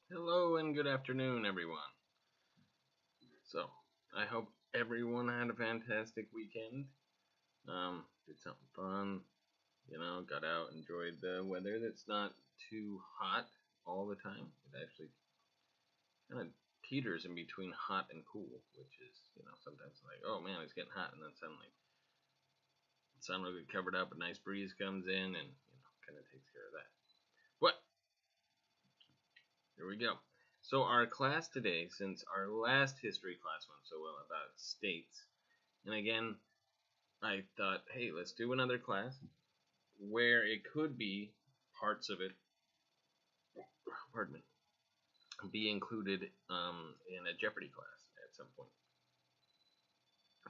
Hello and good afternoon, everyone. So, I hope everyone had a fantastic weekend. Did something fun, got out, enjoyed the weather that's not too hot all the time. It actually kind of teeters in between hot and cool, which is, sometimes like, oh man, it's getting hot, and then suddenly the sun will get covered up, a nice breeze comes in, and, kind of takes care of that. But, here we go. So, our class today, since our last history class went so well about states, and again, I thought, hey, let's do another class where it could be parts of it, pardon me, be included in a Jeopardy class at some point,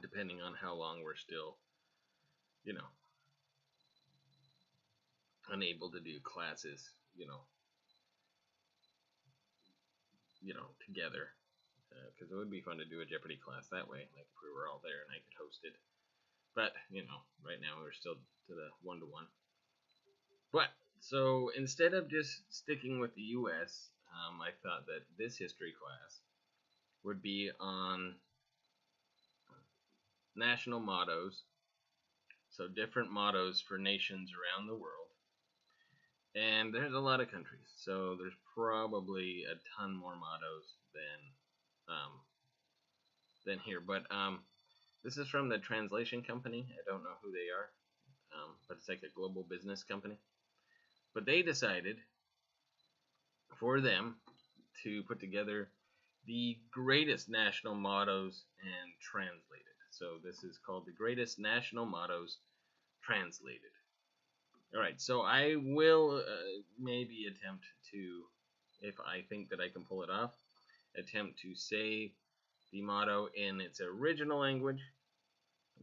depending on how long we're still, you know, unable to do classes, together. Because it would be fun to do a Jeopardy class that way, like if we were all there and I could host it. But right now we're still to the 1-to-1. But so instead of just sticking with the U.S., I thought that this history class would be on national mottos, so different mottos for nations around the world. And there's a lot of countries, so there's probably a ton more mottos than here. But this is from the translation company. I don't know who they are, but it's like a global business company. But they decided for them to put together the greatest national mottos and translated. So this is called the greatest national mottos translated. All right, so I will maybe attempt to, if I think that I can pull it off, attempt to say the motto in its original language,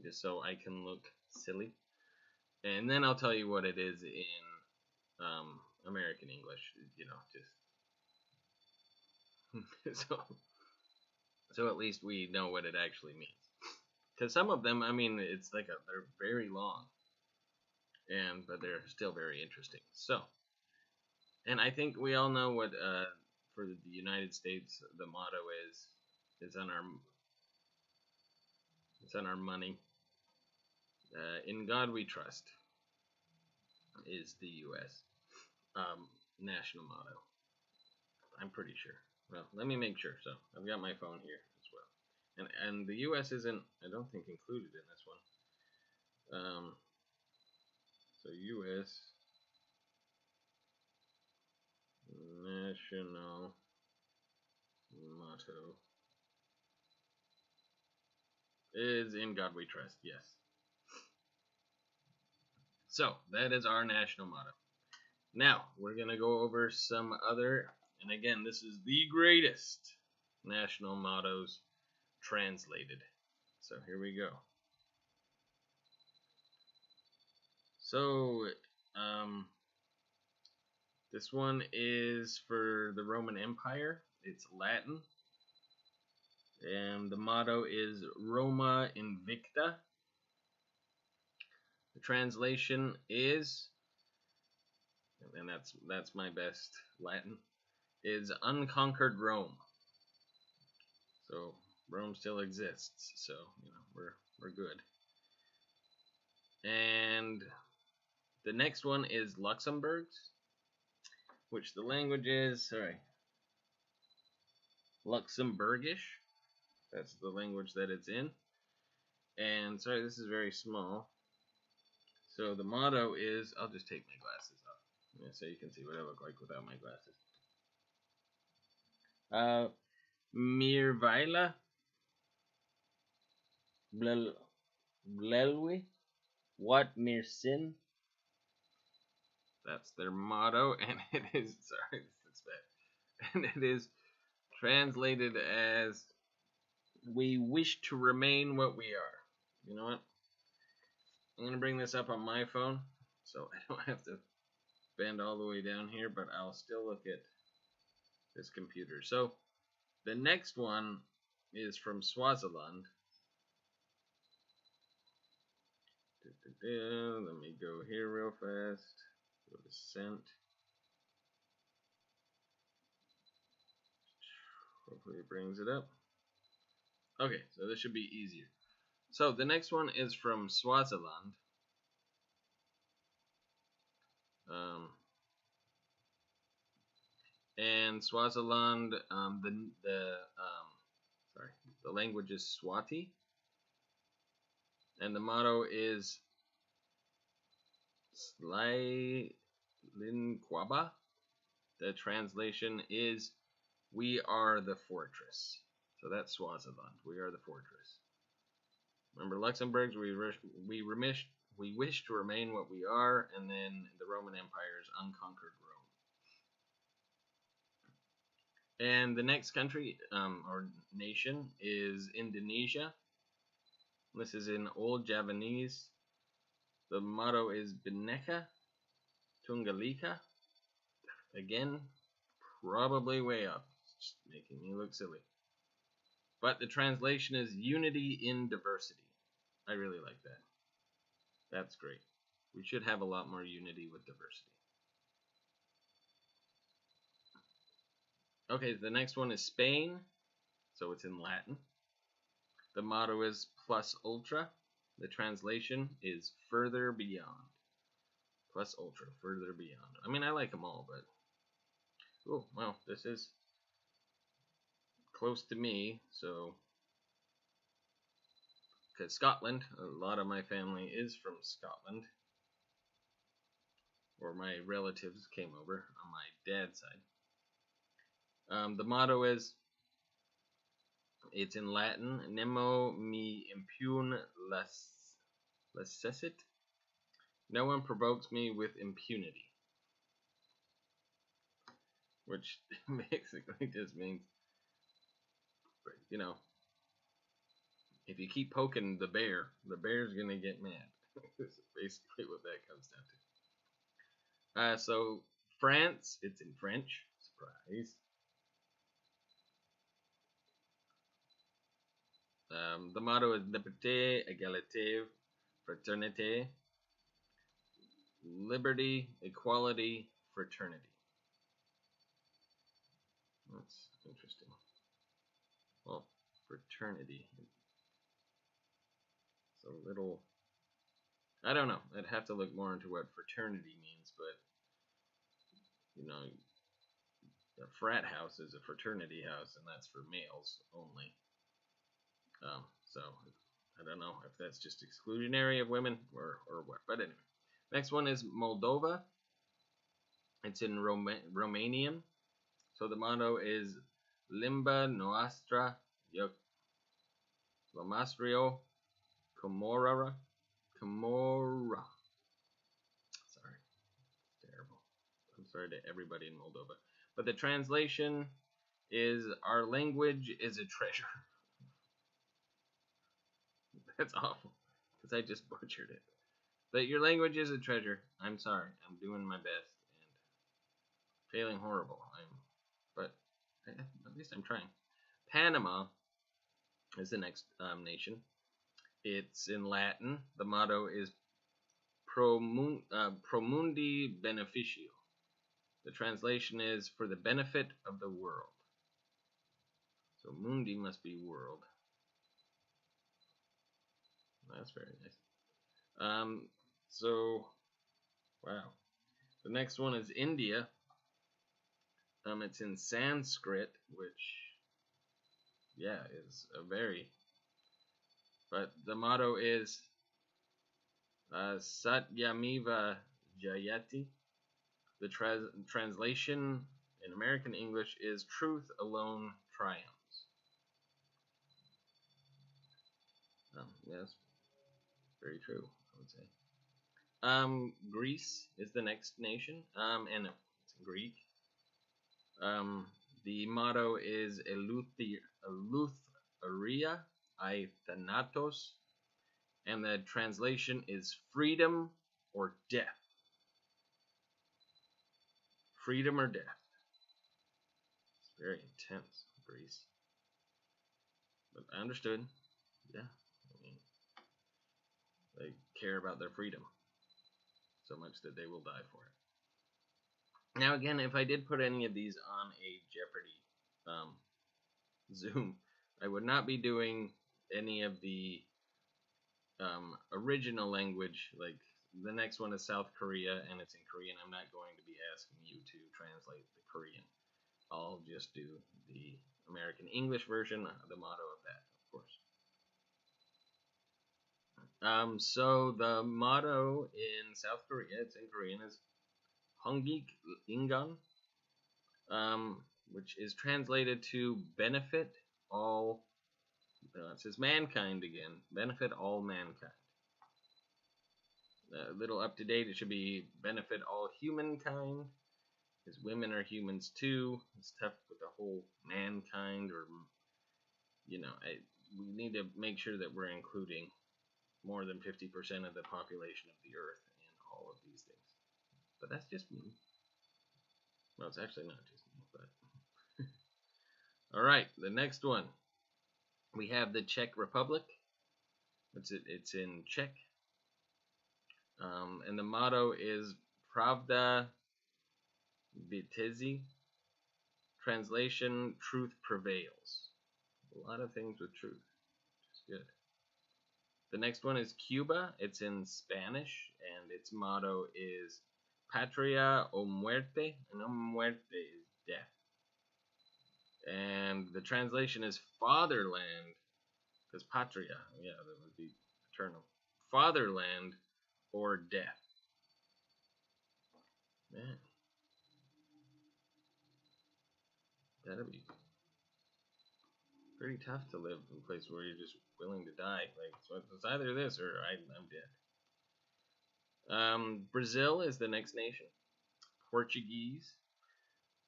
just so I can look silly. And then I'll tell you what it is in American English, just so at least we know what it actually means. Because some of them, I mean, it's like they're very long, but they're still very interesting. So, and I think we all know what for the United States the motto is. It's on our money. In God we trust is the U.S. National motto. I'm pretty sure. Well, let me make sure. So I've got my phone here as well, and the U.S. isn't, I don't think, included in this one. So U.S. national motto is "In God We Trust." Yes. So that is our national motto. Now we're gonna go over some other, and again, this is the greatest national mottos translated. So here we go. So this one is for the Roman Empire. It's Latin, and the motto is Roma Invicta. The translation is, and that's my best Latin, is unconquered Rome. So Rome still exists. So we're good. And the next one is Luxembourg's, which the language is Luxembourgish. That's the language that it's in. And this is very small. So the motto is, I'll just take my glasses off, so you can see what I look like without my glasses. Mirvaila Blelwi Wat Mir Sin. That's their motto, and it is, sorry, this looks bad. And it is translated as, we wish to remain what we are. You know what? I'm going to bring this up on my phone, so I don't have to bend all the way down here, but I'll still look at this computer. So the next one is from Swaziland. Let me go here real fast. Go to sent. Hopefully it brings it up. Okay, so this should be easier. So the next one is from Swaziland. And Swaziland, the language is Swati, and the motto is Slai Linquaba. The translation is "We are the fortress." So that's Swaziland. We are the fortress. Remember Luxembourg? We wish to remain what we are, and then the Roman Empire's unconquered Rome. And the next country or nation is Indonesia. This is in Old Javanese. The motto is Bhinneka Tunggal Ika. Again, probably way up, just making me look silly. But the translation is unity in diversity. I really like that. That's great. We should have a lot more unity with diversity. Okay, the next one is Spain. So it's in Latin. The motto is Plus Ultra. The translation is Further Beyond. Plus Ultra, Further Beyond. I mean, I like them all, but... Oh, well, this is close to me, so... Because Scotland, a lot of my family is from Scotland. Or my relatives came over on my dad's side. The motto is, it's in Latin, Nemo me impune lacessit. No one provokes me with impunity. Which basically just means, you know, if you keep poking the bear's gonna get mad. That's basically what that comes down to. So France, it's in French. Surprise. The motto is Liberté, Égalité, Fraternité. Liberty, equality, fraternity. That's interesting. Well, fraternity. It's a little... I don't know. I'd have to look more into what fraternity means, but, you know, a frat house is a fraternity house, and that's for males only. So, I don't know if that's just exclusionary of women or what. But anyway, next one is Moldova. It's in Romanian. So the motto is Limba Noastră Lămastrio Comora. Sorry, it's terrible. I'm sorry to everybody in Moldova. But the translation is, our language is a treasure. That's awful, because I just butchered it. But your language is a treasure. I'm sorry. I'm doing my best and failing horrible. But at least I'm trying. Panama is the next nation. It's in Latin. The motto is Pro Mundi Beneficio. The translation is for the benefit of the world. So Mundi must be world. That's very nice. So, wow. The next one is India. It's in Sanskrit, which, yeah, is a very... But the motto is Satyameva Jayati. The translation in American English is Truth Alone Triumphs. Yes, very true, I would say. Greece is the next nation, and it's in Greek. The motto is Eleutheria I Thanatos, and the translation is freedom or death. Freedom or death. It's very intense, Greece. But I understood. Yeah. I mean, they care about their freedom so much that they will die for it. Now again, if I did put any of these on a Jeopardy Zoom. I would not be doing any of the original language. Like the next one is South Korea and it's in Korean. I'm not going to be asking you to translate the Korean. I'll just do the American English version, the motto of that, of course. So the motto in South Korea, it's in Korean, is Hongik Ingan, which is translated to benefit all. It says mankind again. Benefit all mankind. A little up to date. It should be benefit all humankind, because women are humans too. It's tough with the whole mankind, or we need to make sure that we're including more than 50% of the population of the Earth in all of these things. But that's just me. Well, it's actually not just me, but all right. The next one, we have the Czech Republic. It's in Czech. And the motto is Pravda Vitezi. Translation, truth prevails. A lot of things with truth, which is good. The next one is Cuba. It's in Spanish, and its motto is Patria o Muerte. And muerte is death. And the translation is fatherland, because patria, yeah, that would be eternal. Fatherland or death. Man. That'd be pretty tough to live in a place where you're just willing to die. Like, so it's either this or I'm dead. Brazil is the next nation. Portuguese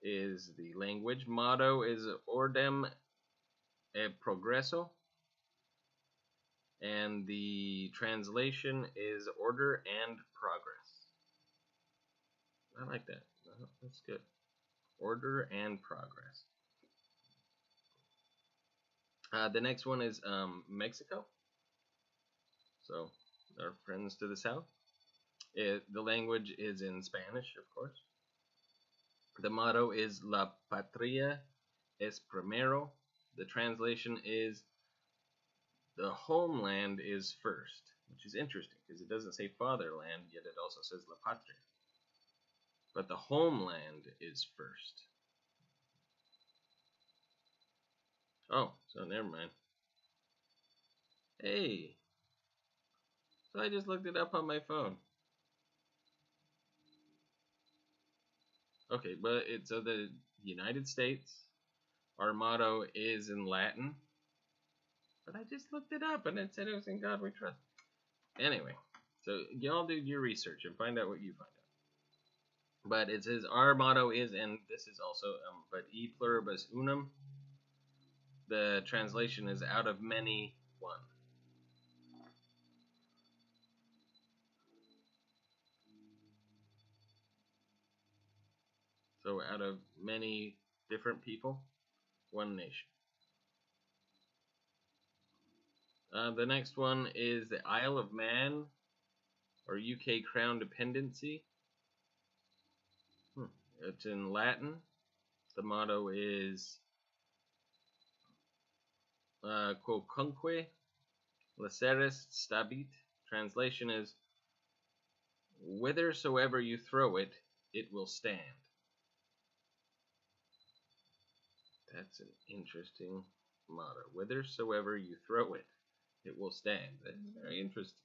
is the language. Motto is Ordem e Progresso. And the translation is Order and Progress. I like that. That's good. Order and Progress. The next one is Mexico. So, our friends to the south. The language is in Spanish, of course. The motto is La Patria es primero. The translation is the homeland is first, which is interesting because it doesn't say fatherland, yet it also says La Patria. But the homeland is first. Oh, so never mind. Hey, so I just looked it up on my phone. Okay, but so the United States, our motto is in Latin. But I just looked it up and it said it was In God We Trust. Anyway, so y'all do your research and find out what you find out. But it says our motto is, and this is also, but e pluribus unum. The translation is out of many, one. So out of many different people, one nation. The next one is the Isle of Man, or UK Crown Dependency. It's in Latin. The motto is Quocunque Laceris Stabit. Translation is, whithersoever you throw it, it will stand. That's an interesting motto. Whithersoever you throw it, it will stand. That's very interesting.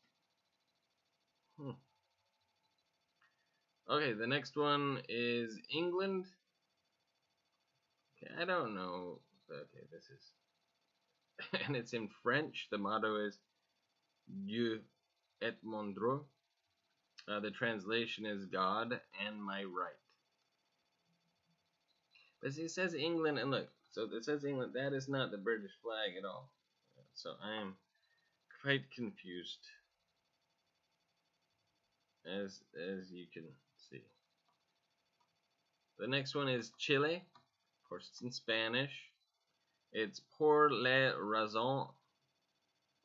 Okay, the next one is England. Okay, I don't know. Okay, this is... and it's in French. The motto is Dieu et mon droit. The translation is God and my right. But see, it says England, and look, so it says England. That is not the British flag at all. So I am quite confused, as you can see. The next one is Chile. Of course, it's in Spanish. It's Por la razón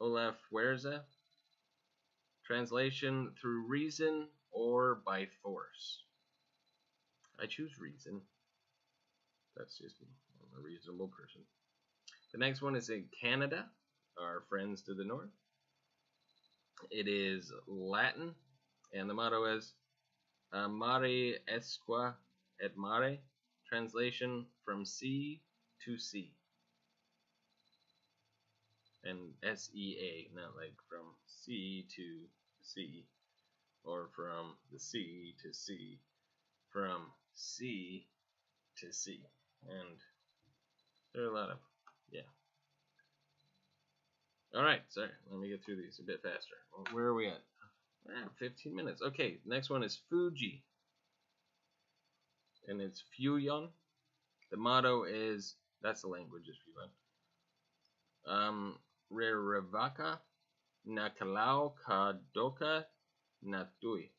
o la fuerza. Translation, through reason or by force. I choose reason. That's just me. I'm a reasonable person. The next one is in Canada, our friends to the north. It is Latin, and the motto is Mare Esque et Mare, translation from sea to sea. And SEA, not like from sea to sea, or from the sea to sea, from sea to sea. And there are a lot of, yeah. Alright, sorry, let me get through these a bit faster. Where are we at? 15 minutes. Okay, next one is Fuji. And it's Fuyon. The motto is, that's the language, is Fuyon. Rerevaka Nakalau Kadoka Natui.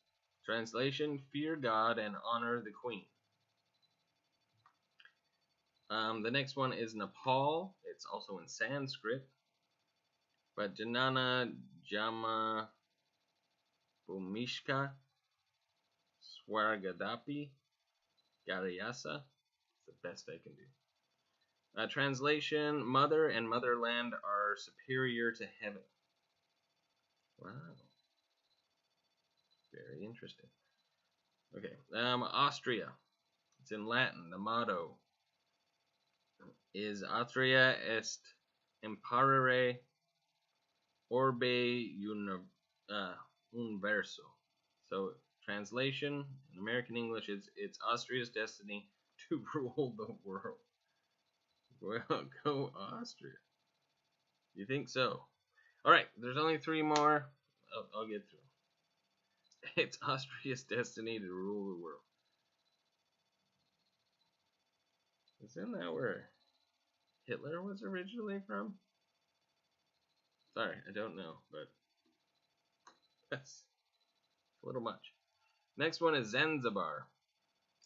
Translation, fear God and honor the Queen. The next one is Nepal. It's also in Sanskrit. But Janana Jama Bhumishka Swargadapi Garyasa. It's the best I can do. Translation, mother and motherland are superior to heaven. Wow. Very interesting. Okay. Austria. It's in Latin. The motto is Austria est imparare orbe universo. So translation in American English is it's Austria's destiny to rule the world. Well, go Austria. You think so? All right, there's only 3 more. I'll get through. It's Austria's destiny to rule the world. Isn't that where Hitler was originally from? Sorry, I don't know, but that's a little much. Next one is Zanzibar.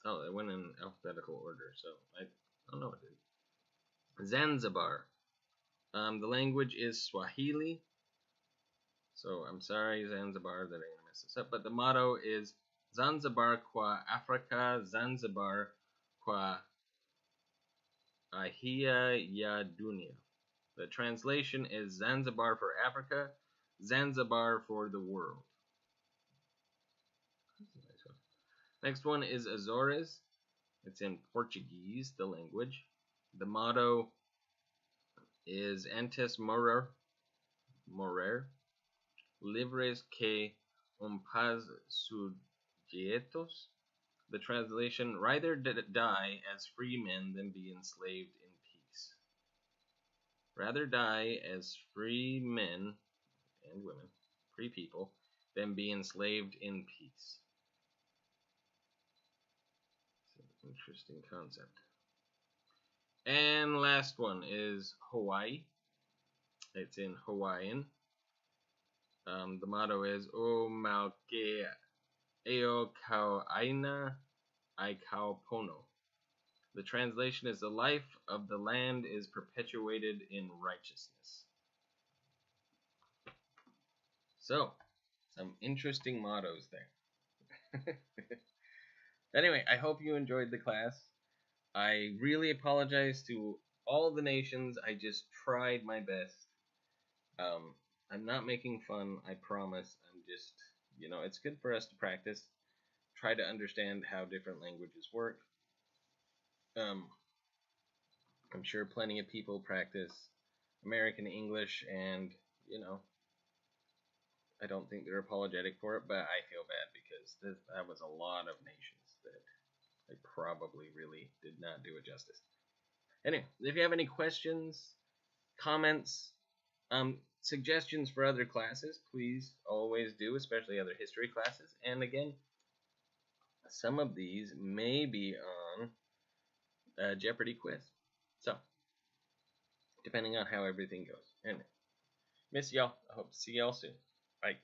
Oh, it went in alphabetical order, so I don't know what it is. Zanzibar. The language is Swahili. So I'm sorry, Zanzibar, that I'm going to mess this up. But the motto is Zanzibar qua Africa, Zanzibar qua Ahia ya Dunia. The translation is Zanzibar for Africa, Zanzibar for the world. Next one is Azores. It's in Portuguese, the language. The motto is Antes morer, livres que paz sujeitos. The translation, rather die as free men than be enslaved in peace. Rather die as free men and women, free people, than be enslaved in peace. It's an interesting concept. And last one is Hawaii. It's in Hawaiian. The motto is O Mauke Eo Kau Aina I Kau Pono. The translation is the life of the land is perpetuated in righteousness. So, some interesting mottos there. Anyway, I hope you enjoyed the class. I really apologize to all the nations. I just tried my best. I'm not making fun, I promise. I'm just, it's good for us to practice. Try to understand how different languages work. I'm sure plenty of people practice American English, and, I don't think they're apologetic for it, but I feel bad because that was a lot of nations that I probably really did not do it justice. Anyway, if you have any questions, comments, suggestions for other classes, please always do, especially other history classes. And again, some of these may be on a Jeopardy quiz. So, depending on how everything goes. Anyway, miss y'all. I hope to see y'all soon. Bye.